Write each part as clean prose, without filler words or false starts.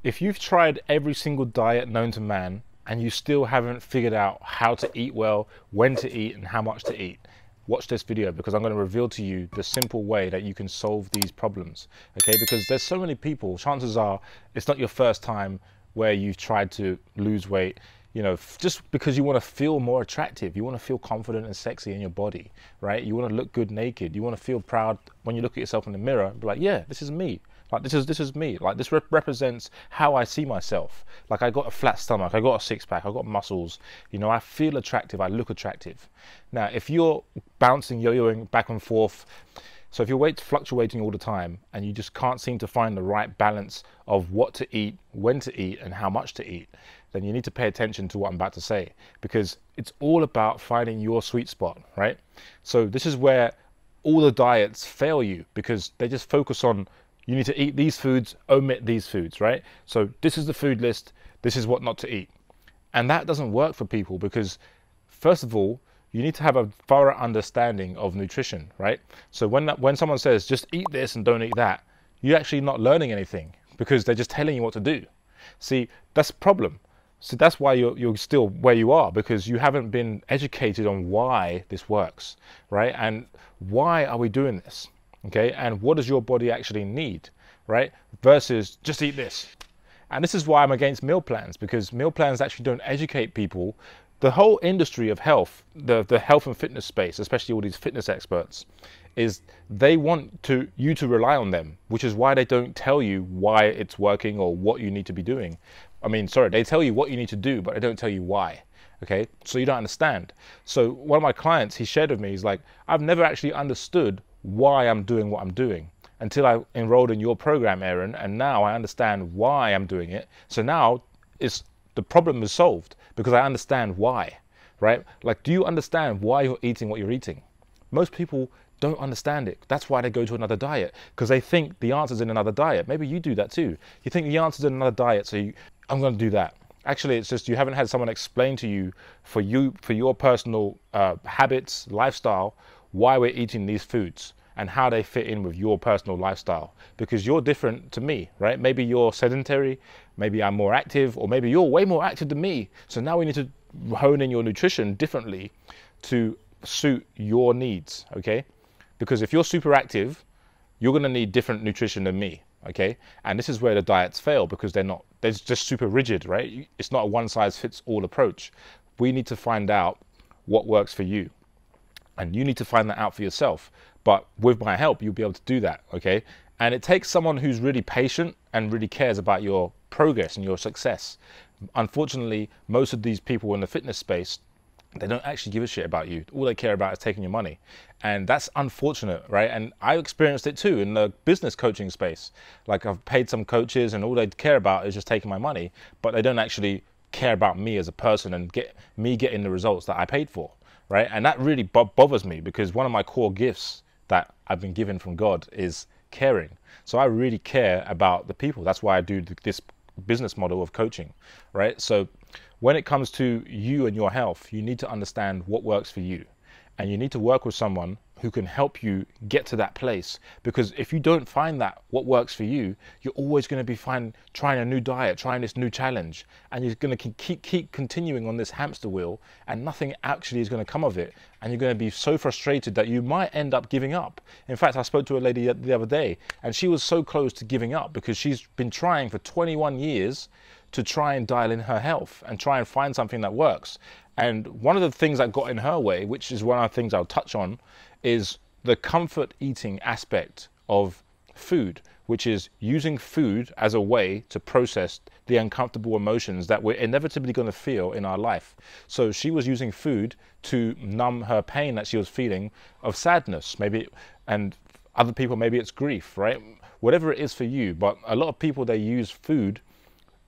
If you've tried every single diet known to man and you still haven't figured out how to eat well, when to eat, and how much to eat, watch this video because I'm going to reveal to you the simple way that you can solve these problems. Okay, because there's so many people, chances are it's not your first time where you've tried to lose weight, you know, just because you want to feel more attractive, you want to feel confident and sexy in your body, right? You want to look good naked, you want to feel proud when you look at yourself in the mirror and be like, yeah, this is me. Like this is me. Like this represents how I see myself. Like I got a flat stomach, I got a six pack, I got muscles. You know, I feel attractive, I look attractive. Now, if you're bouncing, yo-yoing back and forth, so if your weight's fluctuating all the time and you just can't seem to find the right balance of what to eat, when to eat, and how much to eat, then you need to pay attention to what I'm about to say, because it's all about finding your sweet spot, right? So this is where all the diets fail you because they just focus on you need to eat these foods, omit these foods, right? So this is the food list, this is what not to eat. And that doesn't work for people because, first of all, you need to have a thorough understanding of nutrition, right? So when someone says, just eat this and don't eat that, you're actually not learning anything because they're just telling you what to do. See, that's the problem. So that's why you're still where you are, because you haven't been educated on why this works, right? And why are we doing this? Okay, and what does your body actually need, right? Versus just eat this. And this is why I'm against meal plans, because meal plans actually don't educate people. The whole industry of health, the health and fitness space, especially all these fitness experts, is they want you to rely on them, which is why they don't tell you why it's working or what you need to be doing. I mean, sorry, they tell you what you need to do, but they don't tell you why. Okay, so you don't understand. So one of my clients, he shared with me, he's like, I've never actually understood why I'm doing what I'm doing until I enrolled in your program, Aaron, and now I understand why I'm doing it. So now the problem is solved because I understand why, right? Like, do you understand why you're eating what you're eating? Most people don't understand it. That's why they go to another diet, because they think the answer's in another diet. Maybe you do that too. You think the answer's in another diet, so I'm going to do that. Actually, it's just you haven't had someone explain to you for your personal habits, lifestyle, why we're eating these foods and how they fit in with your personal lifestyle, because you're different to me, right? Maybe you're sedentary, maybe I'm more active, or maybe you're way more active than me. So now we need to hone in your nutrition differently to suit your needs, okay? Because if you're super active, you're going to need different nutrition than me, okay? And this is where the diets fail, because they're just super rigid, right? It's not a one size fits all approach. We need to find out what works for you, and you need to find that out for yourself. But with my help, you'll be able to do that, okay? And it takes someone who's really patient and really cares about your progress and your success. Unfortunately, most of these people in the fitness space, they don't actually give a shit about you. All they care about is taking your money. And that's unfortunate, right? And I experienced it too in the business coaching space. Like, I've paid some coaches and all they care about is just taking my money, but they don't actually care about me as a person and getting the results that I paid for, right? And that really bothers me, because one of my core gifts that I've been given from God is caring. So I really care about the people. That's why I do this business model of coaching, right? So when it comes to you and your health, you need to understand what works for you, and you need to work with someone who can help you get to that place. Because if you don't find that what works for you, you're always going to be trying a new diet, trying this new challenge, and you're going to keep continuing on this hamster wheel, and nothing actually is going to come of it, and you're going to be so frustrated that you might end up giving up. In fact, I spoke to a lady the other day, and she was so close to giving up because she's been trying for 21 years to try and dial in her health and try and find something that works. And one of the things that got in her way, which is one of the things I'll touch on, is the comfort eating aspect of food, which is using food as a way to process the uncomfortable emotions that we're inevitably going to feel in our life. So she was using food to numb her pain that she was feeling of sadness, maybe, and other people, maybe it's grief, right? Whatever it is for you. But a lot of people, they use food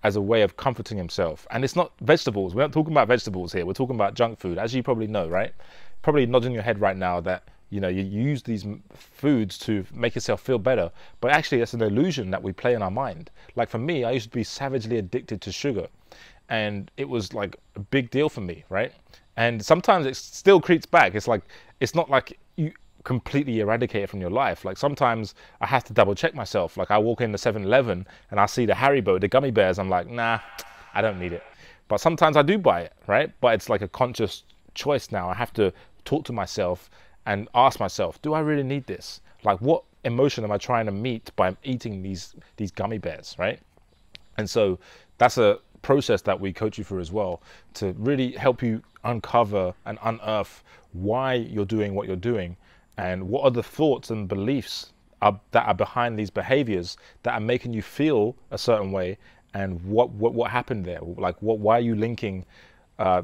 as a way of comforting himself. And it's not vegetables. We're not talking about vegetables here. We're talking about junk food, as you probably know, right? Probably nodding your head right now that, you know, you use these foods to make yourself feel better. But actually, it's an illusion that we play in our mind. Like for me, I used to be savagely addicted to sugar. And it was like a big deal for me, right? And sometimes it still creeps back. It's like, it's not like completely eradicate it from your life. Like sometimes I have to double check myself. Like I walk in the 7-Eleven and I see the Haribo, the gummy bears. I'm like, nah, I don't need it. But sometimes I do buy it, right? But it's like a conscious choice now. I have to talk to myself and ask myself, do I really need this? Like what emotion am I trying to meet by eating these gummy bears, right? And so that's a process that we coach you through as well, to really help you uncover and unearth why you're doing what you're doing, and what are the thoughts and beliefs that are behind these behaviors that are making you feel a certain way, and what happened there. Like why are you linking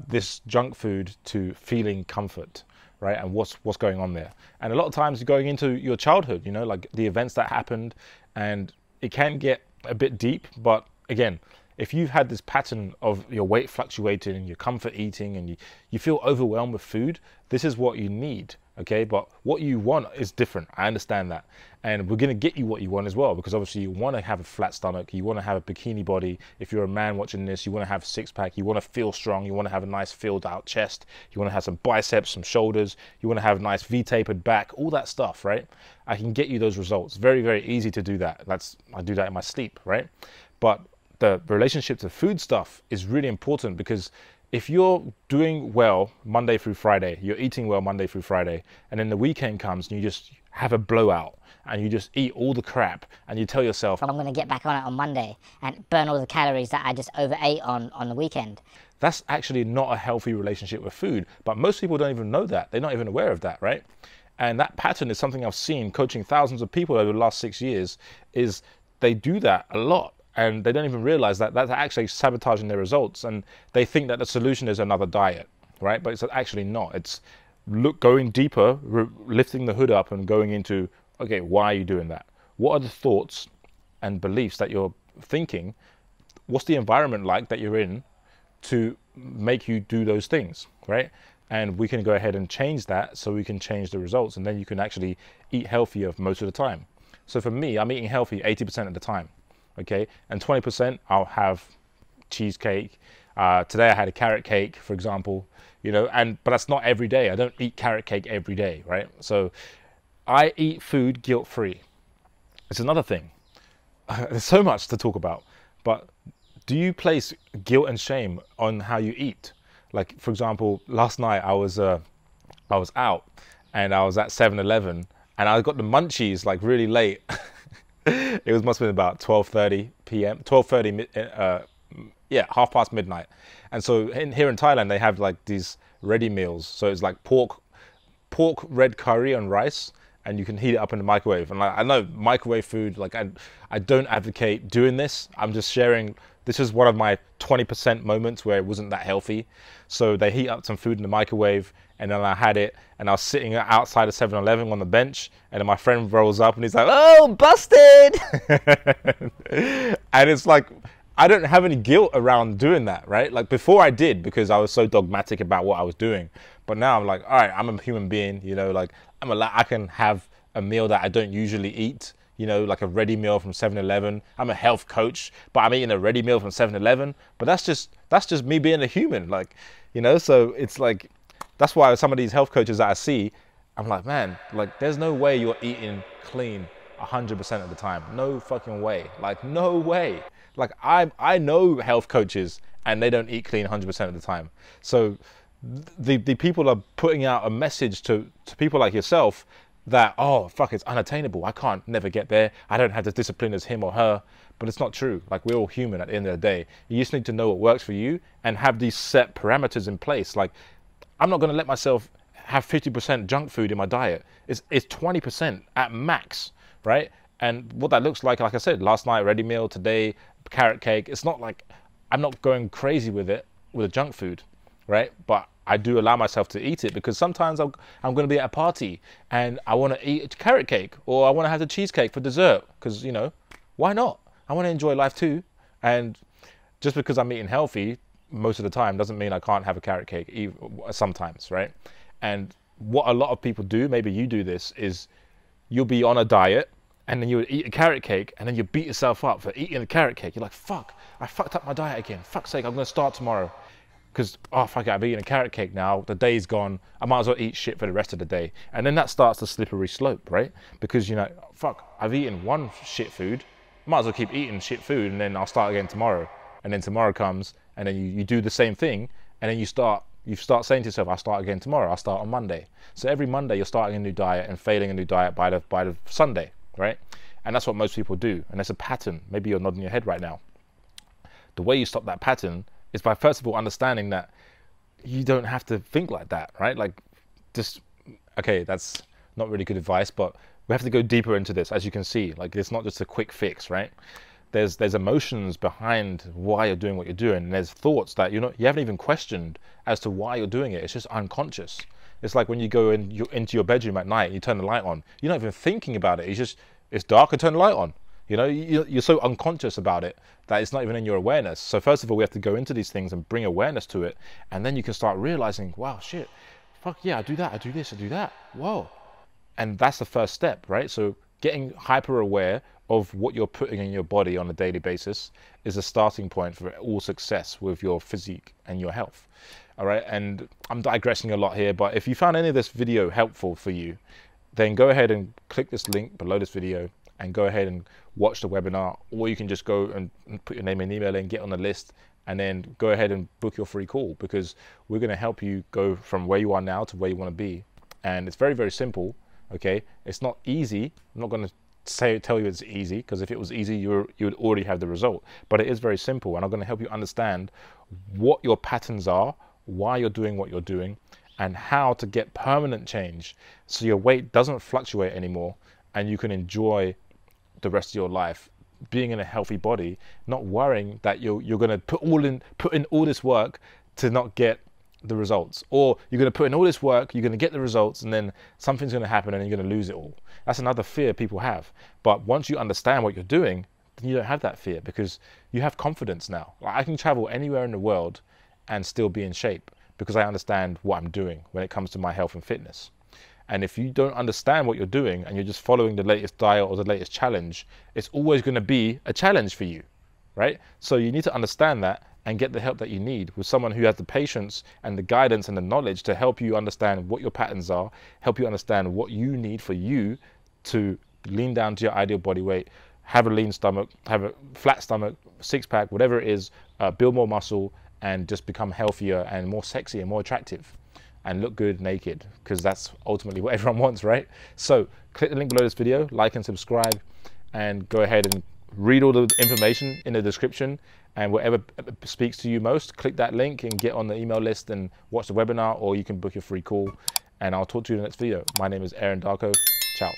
this junk food to feeling comfort, right? And what's going on there. And a lot of times you're going into your childhood, you know, like the events that happened, and it can get a bit deep. But again, if you've had this pattern of your weight fluctuating and your comfort eating and you feel overwhelmed with food, this is what you need, okay? But what you want is different. I understand that. And we're going to get you what you want as well, because obviously you want to have a flat stomach, you want to have a bikini body. If you're a man watching this, you want to have a six-pack, you want to feel strong, you want to have a nice filled out chest, you want to have some biceps, some shoulders, you want to have a nice V-tapered back, all that stuff, right? I can get you those results. Very, very easy to do that. I do that in my sleep, right? But the relationship to food stuff is really important, because if you're doing well Monday through Friday, you're eating well Monday through Friday, and then the weekend comes and you just have a blowout and you just eat all the crap and you tell yourself, I'm going to get back on it on Monday and burn all the calories that I just overate on the weekend. That's actually not a healthy relationship with food. But most people don't even know that. They're not even aware of that, right? And that pattern is something I've seen coaching thousands of people over the last 6 years, is they do that a lot. And they don't even realize that that's actually sabotaging their results. And they think that the solution is another diet, right? But it's actually not. It's going deeper, lifting the hood up and going into, okay, why are you doing that? What are the thoughts and beliefs that you're thinking? What's the environment like that you're in to make you do those things, right? And we can go ahead and change that, so we can change the results. And then you can actually eat healthier most of the time. So for me, I'm eating healthy 80% of the time. Okay, and 20% I'll have cheesecake. Today I had a carrot cake, for example, you know, but that's not every day. I don't eat carrot cake every day, right? So I eat food guilt-free. It's another thing. There's so much to talk about, but do you place guilt and shame on how you eat? Like, for example, last night I was out and I was at 7-Eleven and I got the munchies like really late. It must have been about 12:30 p.m. 12:30, yeah, half past midnight. And so here in Thailand, they have like these ready meals. So it's like pork red curry and rice, and you can heat it up in the microwave. And like, I know microwave food, like I don't advocate doing this. I'm just sharing. This is one of my 20% moments where it wasn't that healthy. So they heat up some food in the microwave, and then I had it, and I was sitting outside of 7-Eleven on the bench, and then my friend rolls up and he's like, "Oh, busted!" And it's like, I don't have any guilt around doing that, right? Like before I did, because I was so dogmatic about what I was doing. But now I'm like, all right, I'm a human being, you know, like I can have a meal that I don't usually eat, you know, like a ready meal from 7-Eleven. I'm a health coach, but I'm eating a ready meal from 7-Eleven. But that's just me being a human, like, you know. So it's like, that's why some of these health coaches that I see, I'm like, man, like there's no way you're eating clean 100% of the time. No fucking way. Like no way. Like I know health coaches and they don't eat clean 100% of the time. So the people are putting out a message to people like yourself that, oh fuck, it's unattainable. I can't never get there. I don't have the discipline as him or her. But it's not true. Like we're all human at the end of the day. You just need to know what works for you and have these set parameters in place. Like I'm not going to let myself have 50% junk food in my diet. It's 20% at max, right? And what that looks like I said, last night ready meal, today carrot cake. It's not like I'm not going crazy with it, with the junk food, right? But I do allow myself to eat it, because sometimes I'm going to be at a party and I want to eat a carrot cake, or I want to have the cheesecake for dessert, because, you know, why not? I want to enjoy life too. And just because I'm eating healthy most of the time doesn't mean I can't have a carrot cake sometimes, right? And what a lot of people do, maybe you do this, is you'll be on a diet and then you would eat a carrot cake and then you beat yourself up for eating a carrot cake. You're like, fuck, I fucked up my diet again. Fuck's sake, I'm going to start tomorrow. because, oh, fuck it, I've eaten a carrot cake now, the day's gone, I might as well eat shit for the rest of the day. And then that starts the slippery slope, right? Because, you know, fuck, I've eaten one shit food, might as well keep eating shit food, and then I'll start again tomorrow. And then tomorrow comes, and then you do the same thing, and then you start saying to yourself, I'll start again tomorrow, I'll start on Monday. So every Monday you're starting a new diet and failing a new diet by the Sunday, right? And that's what most people do, and it's a pattern. Maybe you're nodding your head right now. The way you stop that pattern is by, first of all, understanding that you don't have to think like that, right? Like, just, okay, that's not really good advice, but we have to go deeper into this. As you can see, like, it's not just a quick fix, right? There's emotions behind why you're doing what you're doing, and there's thoughts that you haven't even questioned as to why you're doing it. It's just unconscious. It's like when you go into your bedroom at night, you turn the light on, you're not even thinking about it. It's dark, and turn the light on. You know, you're so unconscious about it that it's not even in your awareness. So first of all, we have to go into these things and bring awareness to it, and then you can start realizing, wow, shit, fuck yeah, I do that, I do this, I do that. Whoa. And that's the first step, right? So getting hyper aware of what you're putting in your body on a daily basis is a starting point for all success with your physique and your health. All right, and I'm digressing a lot here, but if you found any of this video helpful for you, then go ahead and click this link below this video and go ahead and watch the webinar, or you can just go and put your name and email in, get on the list, and then go ahead and book your free call, because we're going to help you go from where you are now to where you want to be. And it's very, very simple. Okay, it's not easy. I'm not going to tell you it's easy, because if it was easy, you would already have the result. But it is very simple, and I'm going to help you understand what your patterns are, why you're doing what you're doing, and how to get permanent change so your weight doesn't fluctuate anymore, and you can enjoy the rest of your life being in a healthy body, not worrying that you're going to put in all this work to not get the results, or you're going to put in all this work, you're going to get the results, and then something's going to happen and you're going to lose it all. That's another fear people have. But once you understand what you're doing, then you don't have that fear, because you have confidence now. Like, I can travel anywhere in the world and still be in shape because I understand what I'm doing when it comes to my health and fitness. And if you don't understand what you're doing and you're just following the latest diet or the latest challenge, it's always going to be a challenge for you, right? So you need to understand that and get the help that you need with someone who has the patience and the guidance and the knowledge to help you understand what your patterns are, help you understand what you need for you to lean down to your ideal body weight, have a lean stomach, have a flat stomach, six-pack, whatever it is, build more muscle, and just become healthier and more sexy and more attractive and look good naked, because that's ultimately what everyone wants, right? So click the link below this video, like and subscribe, and go ahead and read all the information in the description, and whatever speaks to you most, click that link and get on the email list and watch the webinar, or you can book your free call, and I'll talk to you in the next video. My name is Darko. Ciao.